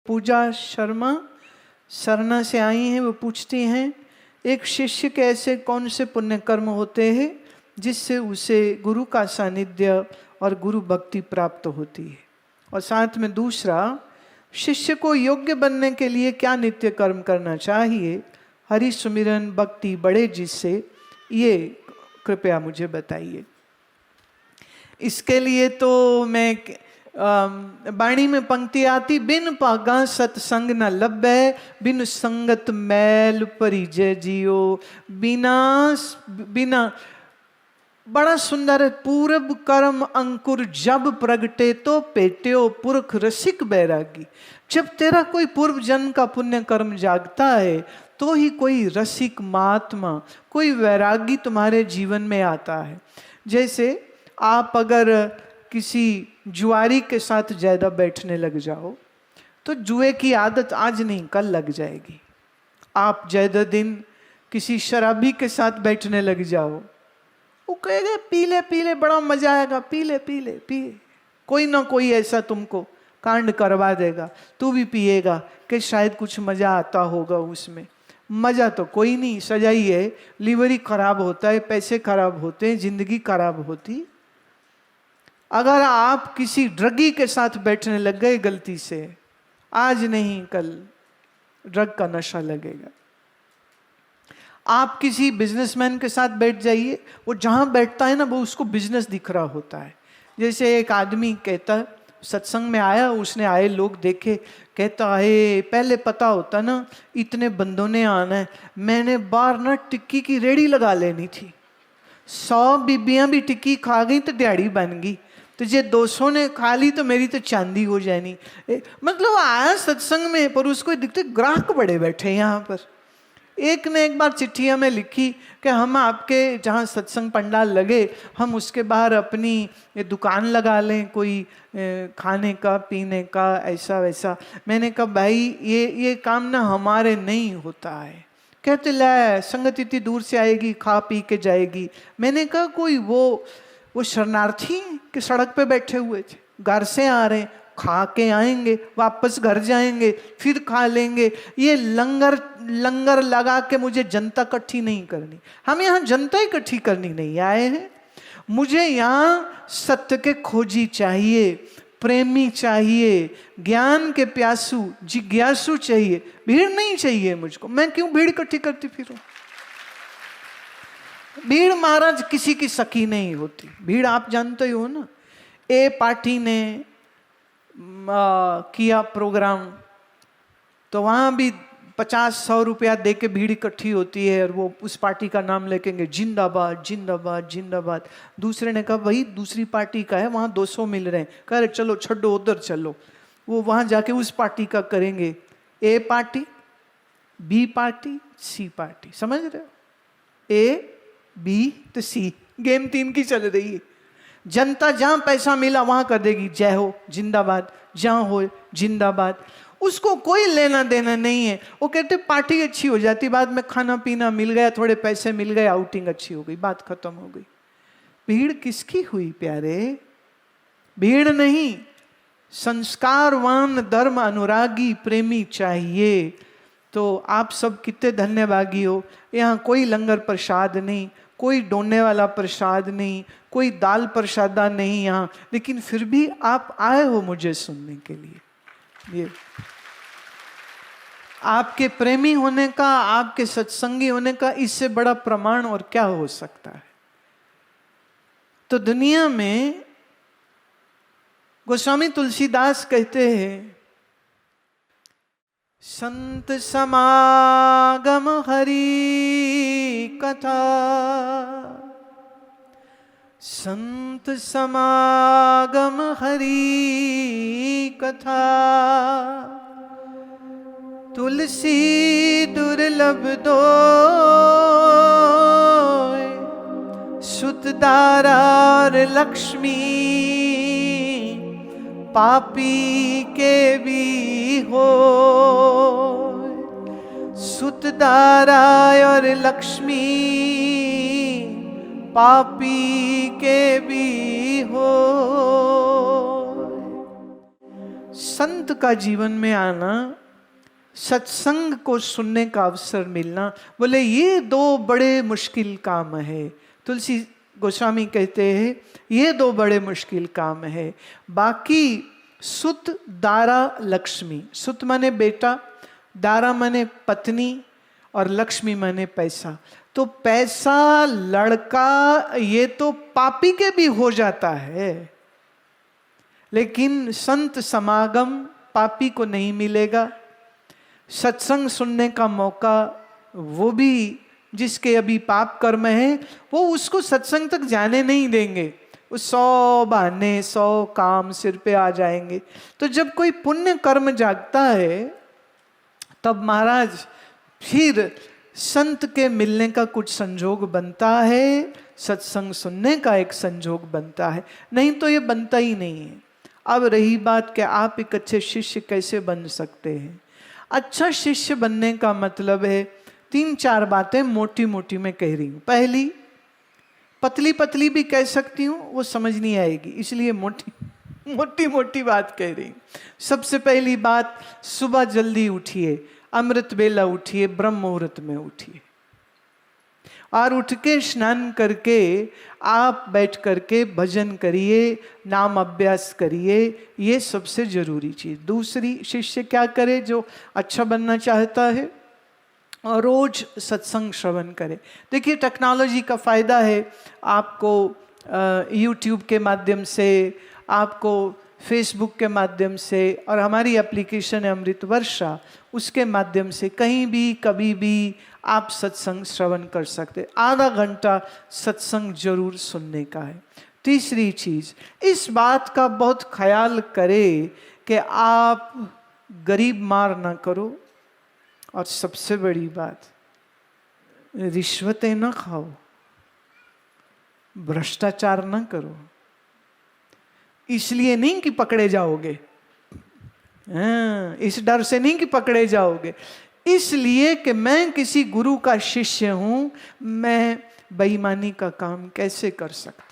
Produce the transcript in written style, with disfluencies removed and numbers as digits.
पूजा शर्मा सरना से आई हैं। वो पूछती हैं, एक शिष्य के ऐसे कौन से पुण्य कर्म होते हैं जिससे उसे गुरु का सानिध्य और गुरु भक्ति प्राप्त होती है। और साथ में दूसरा, शिष्य को योग्य बनने के लिए क्या नित्य कर्म करना चाहिए, हरि सुमिरन भक्ति बढ़े जिससे, ये कृपया मुझे बताइए। इसके लिए तो मैं वाणी में पंक्ति आती, बिन पागा सत्संग न लभै, बिन संगत मैल परिजय जियो, बिना बड़ा सुंदर है। पूरब कर्म अंकुर जब प्रगटे, तो पेट्यो पुरख रसिक बैरागी। जब तेरा कोई पूर्व जन्म का पुण्य कर्म जागता है तो ही कोई रसिक महात्मा, कोई वैरागी तुम्हारे जीवन में आता है। जैसे आप अगर किसी जुआरी के साथ ज्यादा बैठने लग जाओ तो जुए की आदत आज नहीं कल लग जाएगी। आप ज्यादा दिन किसी शराबी के साथ बैठने लग जाओ, वो कहेगा पी ले पी ले, बड़ा मजा आएगा, पी ले पी ले पिए। कोई ना कोई ऐसा तुमको कांड करवा देगा, तू भी पिएगा कि शायद कुछ मजा आता होगा उसमें। मजा तो कोई नहीं, सजा ही है। लीवर ही खराब होता है, पैसे खराब होते हैं, जिंदगी खराब होती। अगर आप किसी ड्रगी के साथ बैठने लग गए गलती से, आज नहीं कल ड्रग का नशा लगेगा। आप किसी बिजनेसमैन के साथ बैठ जाइए, वो जहां बैठता है ना, वो उसको बिजनेस दिख रहा होता है। जैसे एक आदमी कहता, सत्संग में आया, उसने आए लोग देखे, कहता है पहले पता होता ना इतने बंदों ने आना है, मैंने बाहर ना टिक्की की रेड़ी लगा लेनी थी। 100 बीबियां भी टिक्की खा गई तो दिहाड़ी बन गई, तो जे 200 ने खा ली तो मेरी तो चांदी हो जानी। मतलब आया सत्संग में, पर उसको दिखते ग्राहक बड़े बैठे यहाँ पर। एक ने एक बार चिट्ठी हमें लिखी कि हम आपके जहाँ सत्संग पंडाल लगे, हम उसके बाहर अपनी दुकान लगा लें, कोई खाने का पीने का ऐसा वैसा। मैंने कहा भाई ये काम ना हमारे नहीं होता है। कहते लै संगत इतनी दूर से आएगी, खा पी के जाएगी। मैंने कहा कोई वो शरणार्थी के सड़क पे बैठे हुए थे, घर से आ रहे, खा के आएंगे, वापस घर जाएंगे, फिर खा लेंगे। ये लंगर लगा के मुझे जनता इकट्ठी नहीं करनी। हम यहाँ जनता इकट्ठी करनी नहीं आए हैं। मुझे यहाँ सत्य के खोजी चाहिए, प्रेमी चाहिए, ज्ञान के प्यासू जिज्ञासु चाहिए। भीड़ नहीं चाहिए मुझको। मैं क्यों भीड़ इकट्ठी करती फिरूं? भीड़ महाराज किसी की सखी नहीं होती। भीड़ आप जानते ही हो ना। ए पार्टी ने किया प्रोग्राम, तो वहां भी 50-100 रुपया दे के भीड़ इकट्ठी होती है, और वो उस पार्टी का नाम लेकेंगे, जिंदाबाद जिंदाबाद जिंदाबाद। दूसरे ने कहा भाई दूसरी पार्टी का है, वहां 200 मिल रहे हैं। कह रहे चलो छड्डो उधर चलो। वो वहां जाके उस पार्टी का करेंगे। ए पार्टी, बी पार्टी, सी पार्टी। समझ रहे हो? ए बी तो सी, गेम 3 की चल रही है। जनता जहां पैसा मिला वहां कर देगी जय हो जिंदाबाद, जहां हो जिंदाबाद। उसको कोई लेना देना नहीं है। वो कहते पार्टी अच्छी हो जाती, बाद में खाना पीना मिल गया, थोड़े पैसे मिल गए, आउटिंग अच्छी हो गई, बात खत्म हो गई। भीड़ किसकी हुई प्यारे? भीड़ नहीं, संस्कारवान धर्म अनुरागी प्रेमी चाहिए। तो आप सब कितने धन्यवादी हो। यहाँ कोई लंगर प्रसाद नहीं, कोई डोने वाला प्रसाद नहीं, कोई दाल प्रसादा नहीं यहाँ, लेकिन फिर भी आप आए हो मुझे सुनने के लिए। ये आपके प्रेमी होने का, आपके सत्संगी होने का इससे बड़ा प्रमाण और क्या हो सकता है? तो दुनिया में गोस्वामी तुलसीदास कहते हैं, संत समागम हरि कथा, संत समागम हरि कथा, तुलसी दुर्लभ दोय, सुत दारार लक्ष्मी, पापी के भी हो। सुत दारा और लक्ष्मी, पापी के भी हो। संत का जीवन में आना, सत्संग को सुनने का अवसर मिलना, बोले ये 2 बड़े मुश्किल काम है। तुलसी गोस्वामी कहते हैं ये 2 बड़े मुश्किल काम है। बाकी सुत दारा लक्ष्मी, सुत माने बेटा, दारा माने पत्नी, और लक्ष्मी माने पैसा। तो पैसा, लड़का, ये तो पापी के भी हो जाता है, लेकिन संत समागम पापी को नहीं मिलेगा। सत्संग सुनने का मौका वो भी जिसके अभी पाप कर्म है, वो उसको सत्संग तक जाने नहीं देंगे। वो 100 बहाने, 100 काम सिर पे आ जाएंगे। तो जब कोई पुण्य कर्म जागता है, तब महाराज फिर संत के मिलने का कुछ संजोग बनता है, सत्संग सुनने का एक संजोग बनता है, नहीं तो ये बनता ही नहीं है। अब रही बात कि आप एक अच्छे शिष्य कैसे बन सकते हैं। अच्छा शिष्य बनने का मतलब है 3-4 बातें मोटी मोटी मैं कह रही हूँ। पहली, पतली पतली भी कह सकती हूँ, वो समझ नहीं आएगी, इसलिए मोटी मोटी बात कह रही हूँ। सबसे पहली बात, सुबह जल्दी उठिए, अमृत बेला उठिए, ब्रह्म मुहूर्त में उठिए, और उठ के स्नान करके आप बैठ करके भजन करिए, नाम अभ्यास करिए, ये सबसे जरूरी चीज। दूसरी, शिष्य क्या करे जो अच्छा बनना चाहता है, और रोज सत्संग श्रवण करे। देखिए टेक्नोलॉजी का फायदा है, आपको यूट्यूब के माध्यम से, आपको फेसबुक के माध्यम से, और हमारी एप्लीकेशन है अमृत वर्षा, उसके माध्यम से कहीं भी कभी भी आप सत्संग श्रवण कर सकते। आधा घंटा सत्संग जरूर सुनने का है। तीसरी चीज, इस बात का बहुत ख्याल करें कि आप गरीब मार ना करो, और सबसे बड़ी बात, रिश्वतें ना खाओ, भ्रष्टाचार ना करो। इसलिए नहीं कि पकड़े जाओगे, इस डर से नहीं कि पकड़े जाओगे, इसलिए कि मैं किसी गुरु का शिष्य हूं, मैं बेईमानी का काम कैसे कर सकता।